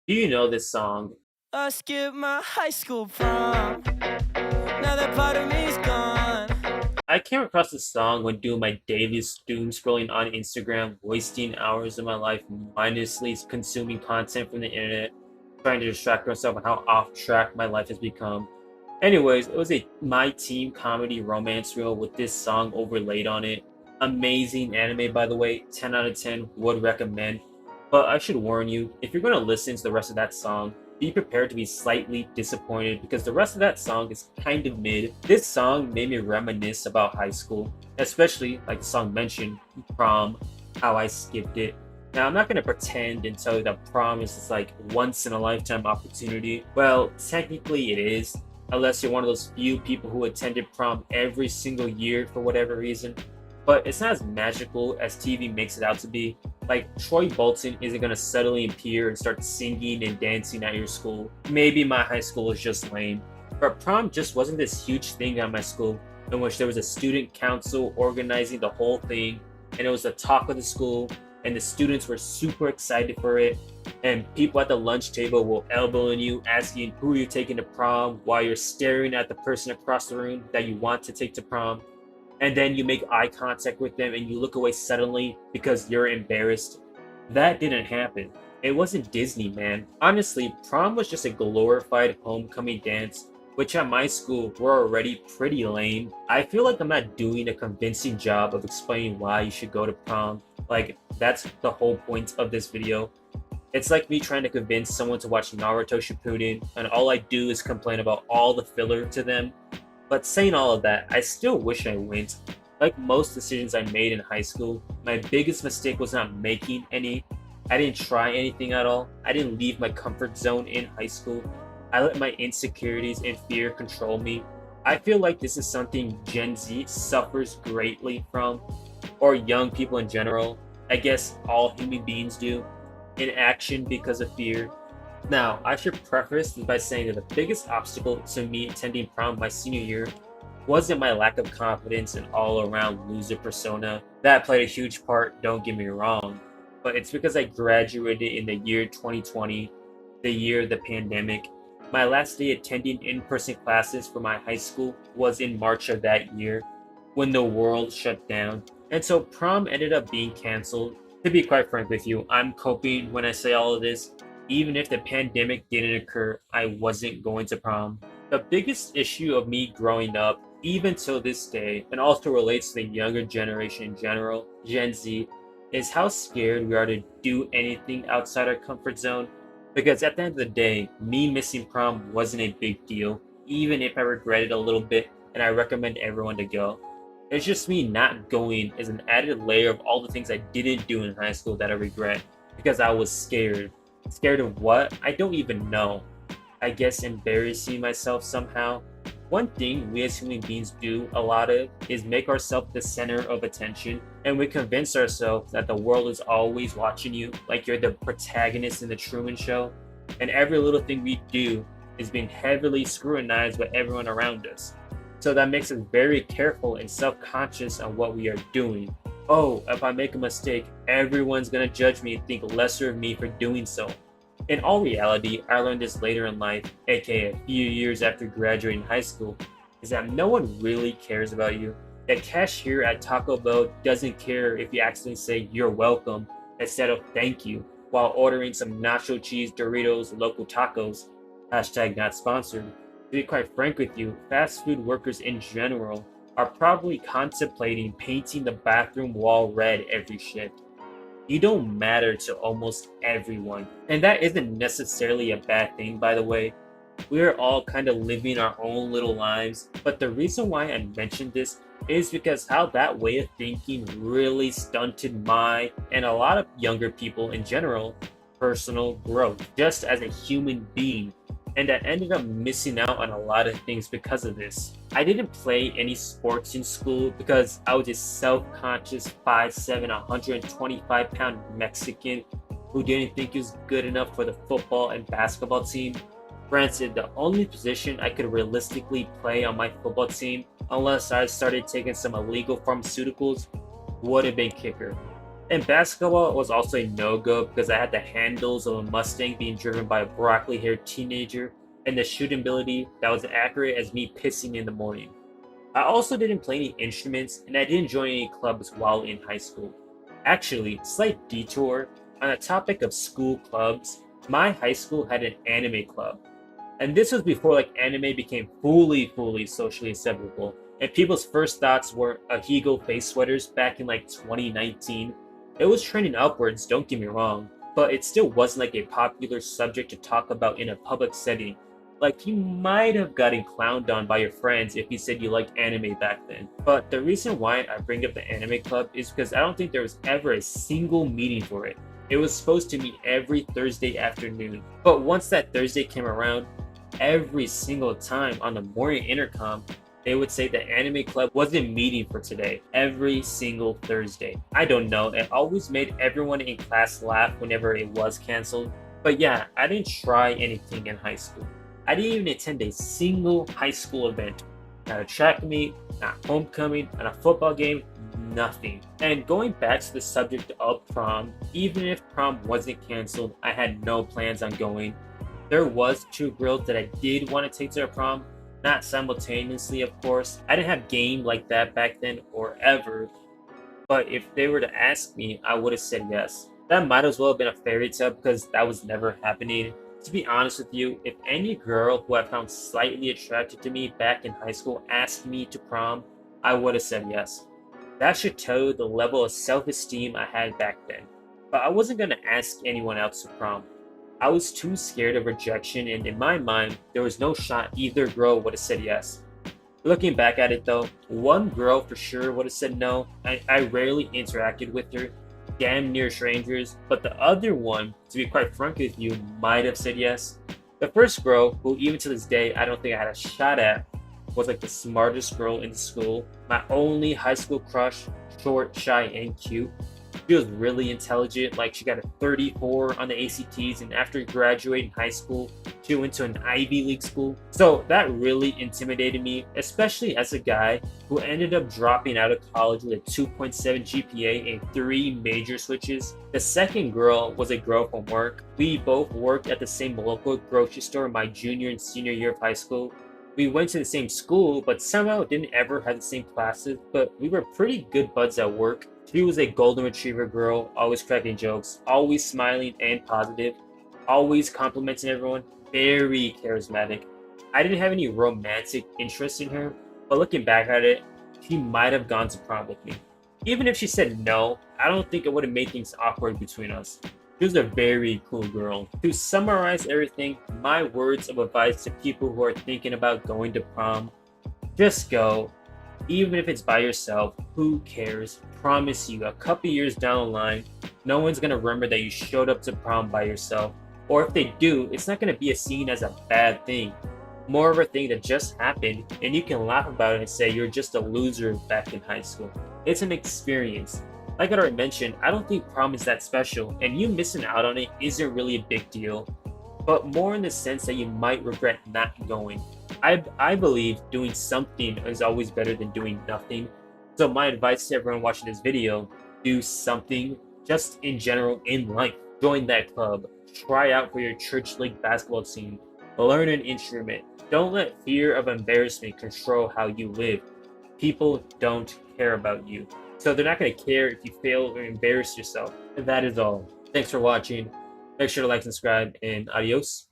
Do you know this song? I skipped my high school prom. Now that part of me's gone. I came across this song when doing my daily doom scrolling on Instagram, wasting hours of my life mindlessly consuming content from the internet, trying to distract myself on how off track my life has become. Anyways, it was a my team comedy romance reel with this song overlaid on it. Amazing anime, by the way, 10 out of 10, would recommend. But I should warn you, if you're going to listen to the rest of that song, be prepared to be slightly disappointed because the rest of that song is kind of mid. This song made me reminisce about high school, especially, like the song mentioned, prom, how I skipped it. Now, I'm not going to pretend and tell you that prom is this like once in a lifetime opportunity. Well, technically it is, unless you're one of those few people who attended prom every single year for whatever reason. But it's not as magical as TV makes it out to be. Like, Troy Bolton isn't gonna suddenly appear and start singing and dancing at your school. Maybe my high school is just lame. But prom just wasn't this huge thing at my school, in which there was a student council organizing the whole thing, and it was the talk of the school, and the students were super excited for it. And people at the lunch table will elbowing you, asking who you're taking to prom while you're staring at the person across the room that you want to take to prom, and then you make eye contact with them and you look away suddenly because you're embarrassed. That didn't happen. It wasn't Disney, man. Honestly, prom was just a glorified homecoming dance, which at my school were already pretty lame. I feel like I'm not doing a convincing job of explaining why you should go to prom. Like, that's the whole point of this video. It's like me trying to convince someone to watch Naruto Shippuden, and all I do is complain about all the filler to them. But saying all of that, I still wish I went. Like most decisions I made in high school, my biggest mistake was not making any. I didn't try anything at all. I didn't leave my comfort zone in high school. I let my insecurities and fear control me. I feel like this is something Gen Z suffers greatly from, or young people in general. I guess all human beings do. Inaction because of fear. Now, I should preface this by saying that the biggest obstacle to me attending prom my senior year wasn't my lack of confidence and all around loser persona. That played a huge part, don't get me wrong. But it's because I graduated in the year 2020, the year of the pandemic. My last day attending in person classes for my high school was in March of that year when the world shut down. And so prom ended up being canceled. To be quite frank with you, I'm coping when I say all of this. Even if the pandemic didn't occur, I wasn't going to prom. The biggest issue of me growing up, even till this day, and also relates to the younger generation in general, Gen Z, is how scared we are to do anything outside our comfort zone. Because at the end of the day, me missing prom wasn't a big deal, even if I regret it a little bit, and I recommend everyone to go. It's just me not going is an added layer of all the things I didn't do in high school that I regret because I was scared. Scared of what? I don't even know. I guess embarrassing myself somehow. One thing we as human beings do a lot of is make ourselves the center of attention, and we convince ourselves that the world is always watching you, like you're the protagonist in the Truman Show, and every little thing we do is being heavily scrutinized by everyone around us. So that makes us very careful and self conscious on what we are doing. Oh, if I make a mistake, everyone's gonna judge me and think lesser of me for doing so. In all reality, I learned this later in life, aka a few years after graduating high school, is that no one really cares about you. The cashier at Taco Bell doesn't care if you accidentally say you're welcome instead of thank you while ordering some nacho cheese Doritos local tacos. Hashtag not sponsored. To be quite frank with you, fast food workers in general are probably contemplating painting the bathroom wall red every shift. You don't matter to almost everyone. And that isn't necessarily a bad thing, by the way. We're all kind of living our own little lives. But the reason why I mentioned this is because how that way of thinking really stunted my and a lot of younger people in general personal growth just as a human being, and I ended up missing out on a lot of things because of this. I didn't play any sports in school because I was a self-conscious 5'7", 125-pound Mexican who didn't think he was good enough for the football and basketball team. Granted, the only position I could realistically play on my football team, unless I started taking some illegal pharmaceuticals, would have been kicker. And basketball was also a no-go because I had the handles of a Mustang being driven by a broccoli-haired teenager and the shooting ability that was accurate as me pissing in the morning. I also didn't play any instruments and I didn't join any clubs while in high school. Actually, slight detour, on the topic of school clubs, my high school had an anime club. And this was before like anime became fully socially acceptable. And people's first thoughts were Ahigo face sweaters back in like 2019. It was trending upwards, don't get me wrong, but it still wasn't like a popular subject to talk about in a public setting. Like you might have gotten clowned on by your friends if you said you liked anime back then. But the reason why I bring up the anime club is because I don't think there was ever a single meeting for it. It was supposed to meet every Thursday afternoon. But once that Thursday came around, every single time on the morning intercom, they would say the anime club wasn't meeting for today every single Thursday. I don't know, it always made everyone in class laugh whenever it was canceled. But yeah, I didn't try anything in high school. I didn't even attend a single high school event. Not a track meet, not homecoming, not a football game, nothing. And going back to the subject of prom, even if prom wasn't canceled, I had no plans on going. There was two girls that I did want to take to their prom, not simultaneously, of course. I didn't have game like that back then or ever, but if they were to ask me, I would have said yes. That might as well have been a fairy tale because that was never happening. To be honest with you, if any girl who I found slightly attracted to me back in high school asked me to prom, I would have said yes. That should tell you the level of self-esteem I had back then. But I wasn't going to ask anyone else to prom. I was too scared of rejection, and in my mind, there was no shot either girl would have said yes. Looking back at it though, one girl for sure would have said no. I rarely interacted with her, damn near strangers, but the other one, to be quite frank with you, might have said yes. The first girl, who even to this day I don't think I had a shot at, was like the smartest girl in school. My only high school crush, short, shy, and cute. She was really intelligent, like she got a 34 on the ACTs, and after graduating high school, she went to an Ivy League school. So that really intimidated me, especially as a guy who ended up dropping out of college with a 2.7 GPA and 3 major switches. The second girl was a girl from work. We both worked at the same local grocery store my junior and senior year of high school. We went to the same school, but somehow didn't ever have the same classes, but we were pretty good buds at work. She was a golden retriever girl, always cracking jokes, always smiling and positive, always complimenting everyone, very charismatic. I didn't have any romantic interest in her, but looking back at it, she might have gone to prom with me. Even if she said no, I don't think it would have made things awkward between us. She was a very cool girl. To summarize everything, my words of advice to people who are thinking about going to prom: just go. Even if it's by yourself, who cares? Promise you, a couple years down the line, no one's gonna remember that you showed up to prom by yourself. Or if they do, it's not gonna be seen as a bad thing. More of a thing that just happened, and you can laugh about it and say you're just a loser back in high school. It's an experience. Like I already mentioned, I don't think prom is that special, and you missing out on it isn't really a big deal, but more in the sense that you might regret not going. I believe doing something is always better than doing nothing. So my advice to everyone watching this video: do something just in general in life. Join that club. Try out for your church league basketball team. Learn an instrument. Don't let fear of embarrassment control how you live. People don't care about you, so they're not going to care if you fail or embarrass yourself. And that is all. Thanks for watching. Make sure to like, subscribe, and adios.